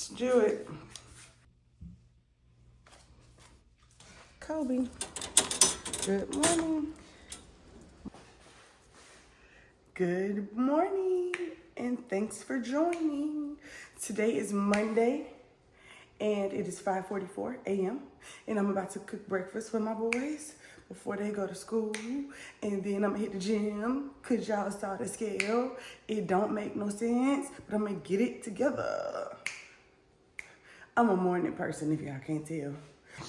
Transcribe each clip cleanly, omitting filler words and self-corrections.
Let's do it. Kobe, good morning. Good morning, and thanks for joining. Today is Monday, and it is 5:44 a.m., and I'm about to cook breakfast for my boys before they go to school, and then I'm gonna hit the gym, cause y'all saw the scale. It don't make no sense, but I'm gonna get it together. I'm a morning person, if y'all can't tell.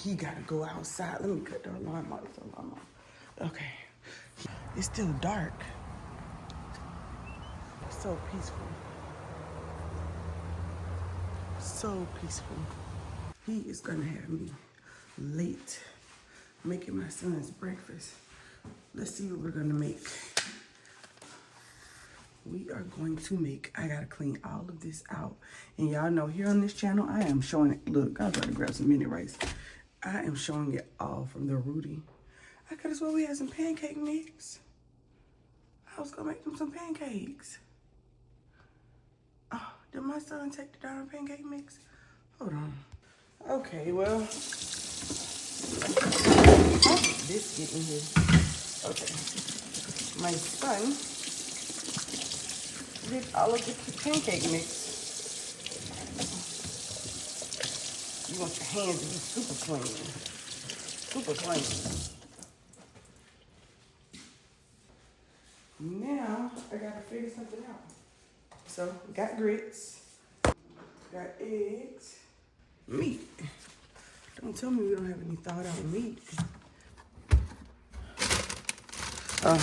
He gotta go outside. Let me cut the alarm off. Okay. It's still dark. So peaceful. So peaceful. He is gonna have me late making my son's breakfast. Let's see what we're gonna make. We are going to make, I gotta clean all of this out. And y'all know here on this channel, I am showing it. Look, I was about to grab some mini rice. I am showing it all from the Rudy. I could as well we had some pancake mix. I was gonna make them some pancakes. Oh, did my son take the darn pancake mix? Hold on. Okay, well, how did this get in here? Okay. My son did all of the pancake mix. You want your hands to be super clean. Super clean. Now, I gotta figure something out. So, we got grits, got eggs, meat. Don't tell me we don't have any thawed out meat. Well,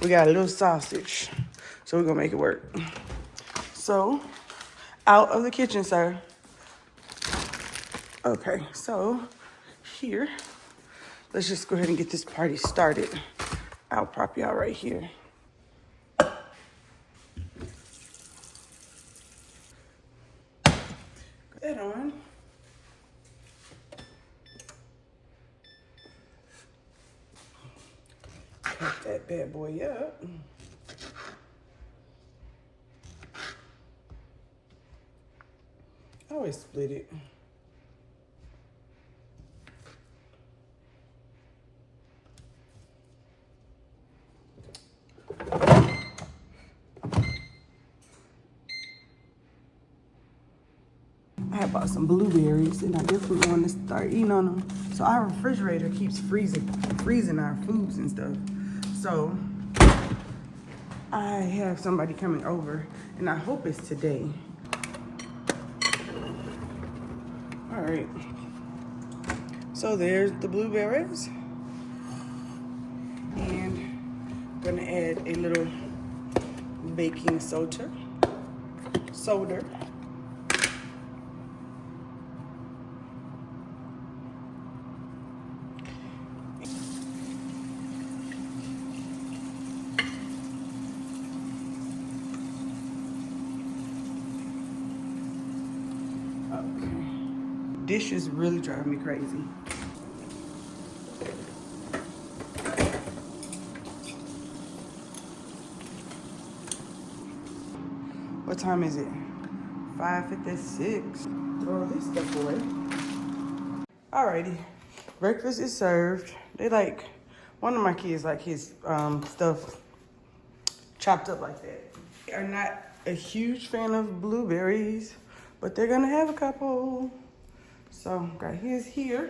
we got a little sausage, so we're gonna make it work. So, out of the kitchen, sir. Okay, so here, let's just go ahead and get this party started. I'll prop y'all right here. Put that on. Pick that bad boy up. I always split it. I had bought some blueberries, and I definitely want to start eating on them. So our refrigerator keeps freezing our foods and stuff. So I have somebody coming over, and I hope it's today. All right. So there's the blueberries, and I'm gonna add a little baking soda. Okay. Dishes really drive me crazy. What time is it? 5:56. Throw this stuff away. Alrighty, breakfast is served. They like, one of my kids like his stuff chopped up like that. They are not a huge fan of blueberries, but they're gonna have a couple. So got his here.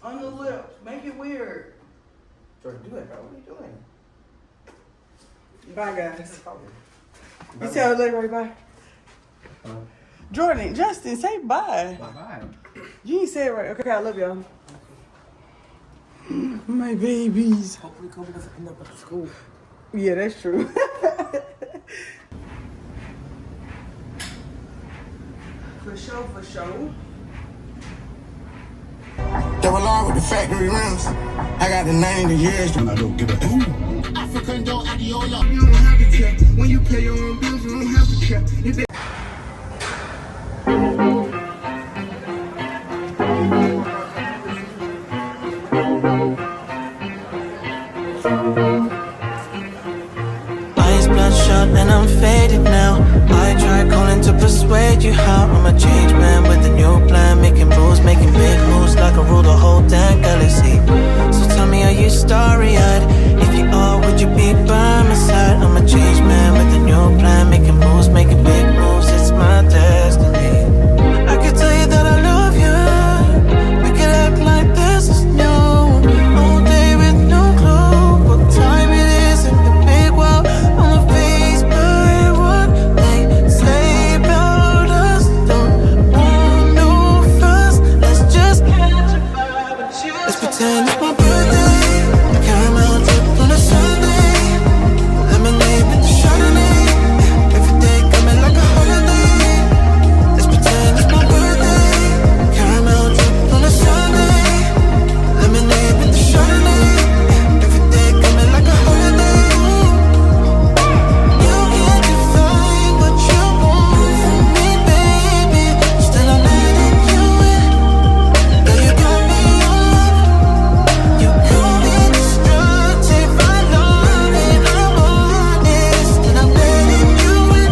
On the lips, make it weird. Jordan, do that, bro. What are you doing? Bye, guys. You tell her later, bye. Jordan, Justin, say bye. Bye-bye. You ain't say it right. Okay, I love y'all. My babies. Hopefully Kobe doesn't end up at school. Yeah, that's true. For sure. Double R with the factory rims. I got the 90 years. And I don't give a African don't adiola. You don't have to care. When you pay your own bills, you don't have to care. and I'm faded now. I try calling to persuade you how I'm a changed man with a new plan, making moves, making big moves like I rule the whole damn galaxy. So tell me, are you starry-eyed? If you are, would you be by my side? I'm a changed man with a new plan, making moves, making big moves. It's my destiny. I could tell you that I love you. We could act like this is new. All day with no clue what time it is in the big world. I'm faced by what they say about us. Don't want no fuss. Let's just catch a vibe and chill. Let's pretend it's my birthday. Caramel drip on a Sunday. Lemonade with the Chardonnay. Every day coming like a holiday. Let's pretend it's my birthday. Caramel drip on a Sunday. Lemonade with the Chardonnay. Every day coming like a holiday. You can't define what you want from me, baby. Still I'm letting you in. Girl, you got me on. You call me destructive. I love it. I'm honest. Still I'm letting you in.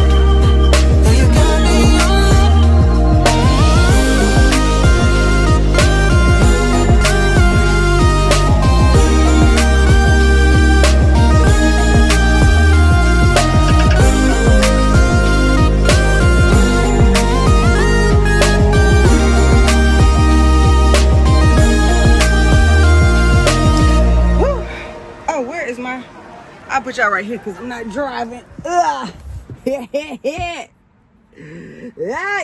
Girl, you got me on. Woo. Oh, where is my... I'll put y'all right here because I'm not driving. Ugh. Yeah,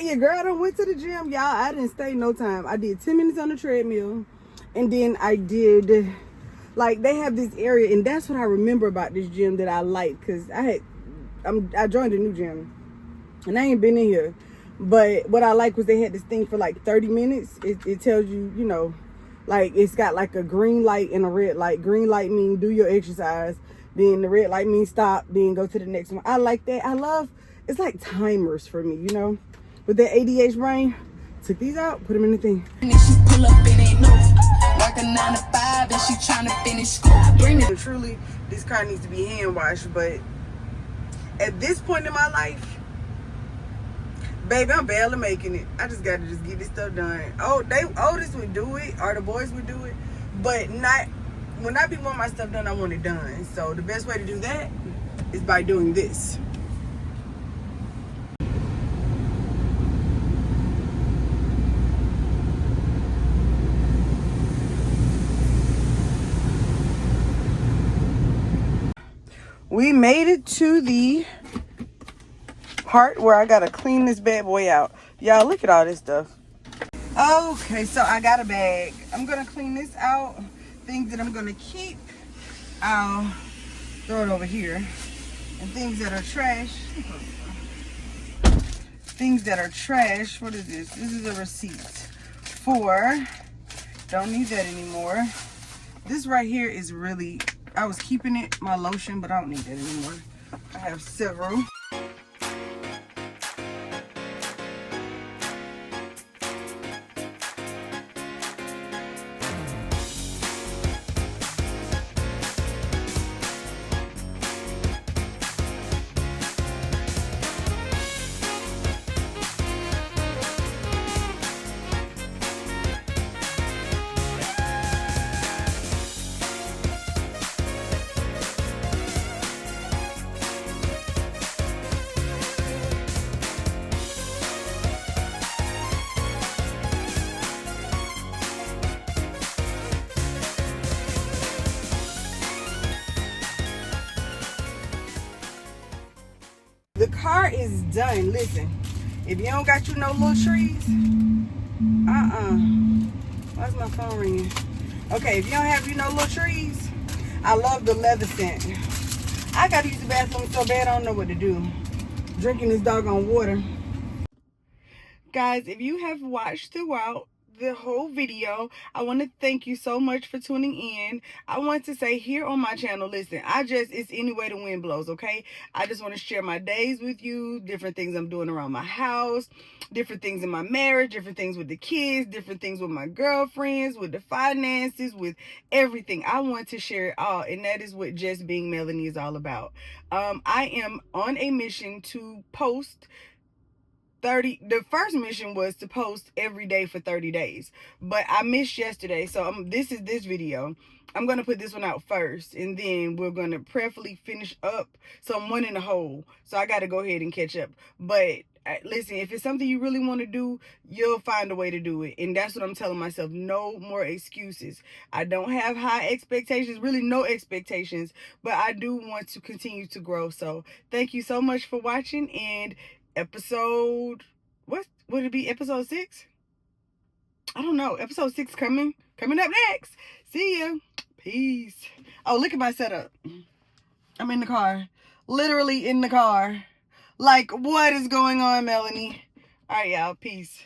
your girl done went to the gym, y'all. I didn't stay no time. I did 10 minutes on the treadmill. And then I did... Like, they have this area, and that's what I remember about this gym that I like. Because I joined a new gym. And I ain't been in here. But what I like was they had this thing for like 30 minutes. It tells you, you know, like it's got like a green light and a red light. Green light means do your exercise. Then the red light means stop. Then go to the next one. I like that. I love, it's like timers for me, you know. With that ADH brain, took these out, put them in the thing. And then she pull up and ain't no work a 9 to 5 and she tryna finish school. Bring it. And truly, this car needs to be hand washed. But at this point in my life, baby, I'm barely making it. I just gotta just get this stuff done. Oh, Otis would do it, or the boys would do it, but not when I be wanting my stuff done. I want it done. So the best way to do that is by doing this. We made it to the part where I gotta clean this bad boy out. Y'all, look at all this stuff. Okay, so I got a bag. I'm gonna clean this out. Things that I'm gonna keep, I'll throw it over here. And things that are trash, what is this? This is a receipt for, don't need that anymore. This right here is really, I was keeping it, my lotion, but I don't need that anymore. I have several. The car is done. Listen, if you don't got you no little trees, why's my phone ringing? Okay, if you don't have you no little trees, I love the leather scent. I gotta use the bathroom so bad I don't know what to do. Drinking this doggone water. Guys, if you have watched throughout the whole video. I want to thank you so much for tuning in. I want to say here on my channel, listen, it's any way the wind blows, okay? I just want to share my days with you, different things I'm doing around my house, different things in my marriage, different things with the kids, different things with my girlfriends, with the finances, with everything. I want to share it all, and that is what Just Being Melanie is all about. I am on a mission to post 30. The first mission was to post every day for 30 days, but I missed yesterday, so this is this video. I'm gonna put this one out first, and then we're gonna prayerfully finish up. So I'm one in the hole, so I gotta go ahead and catch up. But listen, if it's something you really want to do, you'll find a way to do it, and that's what I'm telling myself. No more excuses. I don't have high expectations, really no expectations, but I do want to continue to grow. So thank you so much for watching, and episode, what would it be, episode 6? I don't know. Episode 6 coming up next. See ya. Peace. Oh, look at my setup. I'm in the car, literally in the car. Like, what is going on, Melanie? All right, y'all. Peace.